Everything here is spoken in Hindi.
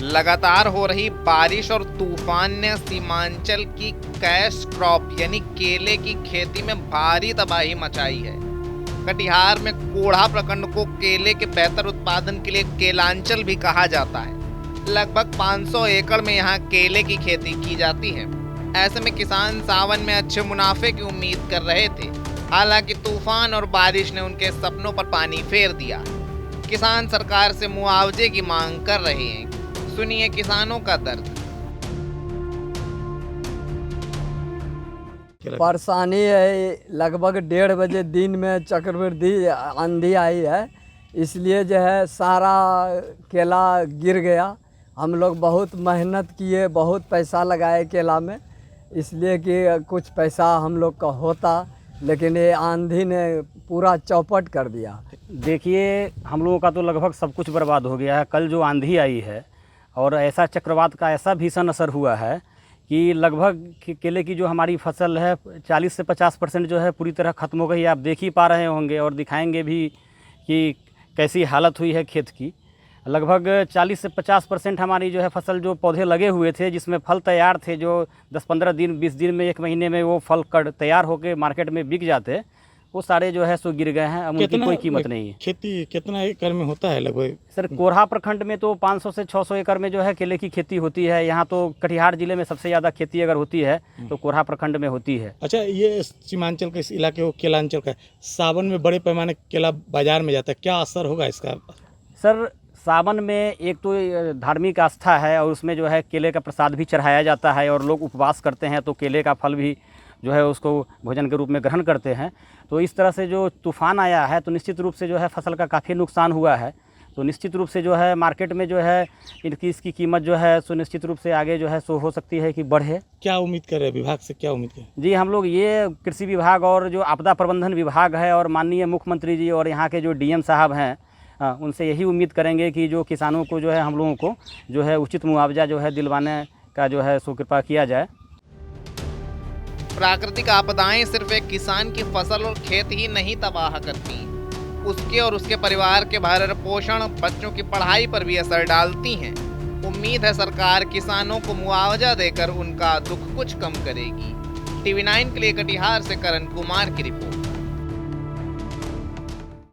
लगातार हो रही बारिश और तूफान ने सीमांचल की कैश क्रॉप यानी केले की खेती में भारी तबाही मचाई है। कटिहार में कोढ़ा प्रखंड को केले के बेहतर उत्पादन के लिए केलांचल भी कहा जाता है। लगभग 500 एकड़ में यहाँ केले की खेती की जाती है। ऐसे में किसान सावन में अच्छे मुनाफे की उम्मीद कर रहे थे। हालांकि तूफान और बारिश ने उनके सपनों पर पानी फेर दिया। किसान सरकार से मुआवजे की मांग कर रहे हैं। सुनिए किसानों का दर्द। परेशानी है, लगभग 1:30 बजे दिन में चक्रवाती आंधी आई है, इसलिए जो है सारा केला गिर गया। हम लोग बहुत मेहनत किए, बहुत पैसा लगाए केला में, इसलिए कि कुछ पैसा हम लोग का होता, लेकिन ये आंधी ने पूरा चौपट कर दिया। देखिए, हम लोगों का तो लगभग सब कुछ बर्बाद हो गया है। कल जो आंधी आई है और ऐसा चक्रवात का ऐसा भीषण असर हुआ है कि लगभग केले की जो हमारी फसल है 40 से 50% जो है पूरी तरह ख़त्म हो गई। आप देख ही पा रहे होंगे और दिखाएंगे भी कि कैसी हालत हुई है खेत की। लगभग 40 से 50% हमारी जो है फसल जो पौधे लगे हुए थे, जिसमें फल तैयार थे, जो 10-15 दिन 20 दिन में 1 महीने में वो फल तैयार होकर मार्केट में बिक जाते, वो सारे जो है सो गिर गए हैं। अब उनकी कोई कीमत नहीं है। खेती कितना एकड़ में होता है लगभग? सर, कोढ़ा प्रखंड में तो 500 से 600 एकड़ में जो है केले की खेती होती है। यहाँ तो कटिहार जिले में सबसे ज़्यादा खेती अगर होती है तो कोढ़ा प्रखंड में होती है। अच्छा, ये सीमांचल का इस इलाके को केलांचल का सावन में बड़े पैमाने केला बाजार में जाता है, क्या असर होगा इसका? सर, सावन में एक तो धार्मिक आस्था है और उसमें जो है केले का प्रसाद भी चढ़ाया जाता है और लोग उपवास करते हैं तो केले का फल भी जो है उसको भोजन के रूप में ग्रहण करते हैं। तो इस तरह से जो तूफ़ान आया है तो निश्चित रूप से जो है फसल का काफ़ी नुकसान हुआ है। तो निश्चित रूप से जो है मार्केट में जो है इसकी कीमत जो है सो निश्चित रूप से आगे जो है सो हो सकती है कि बढ़े। क्या उम्मीद कर रहे हैं, विभाग से क्या उम्मीद करें? जी, हम लोग ये कृषि विभाग और जो आपदा प्रबंधन विभाग है और माननीय मुख्यमंत्री जी और यहाँ के जो डीएम साहब हैं, उनसे यही उम्मीद करेंगे कि जो किसानों को जो है हम लोगों को जो है उचित मुआवजा जो है दिलवाने का जो है सो कृपा किया जाए। प्राकृतिक आपदाएं सिर्फ एक किसान की फसल और खेत ही नहीं तबाह करती, उसके और उसके परिवार के भरण पोषण, बच्चों की पढ़ाई पर भी असर डालती हैं। उम्मीद है सरकार किसानों को मुआवजा देकर उनका दुख कुछ कम करेगी। TV9 के लिए कटिहार से करण कुमार की रिपोर्ट।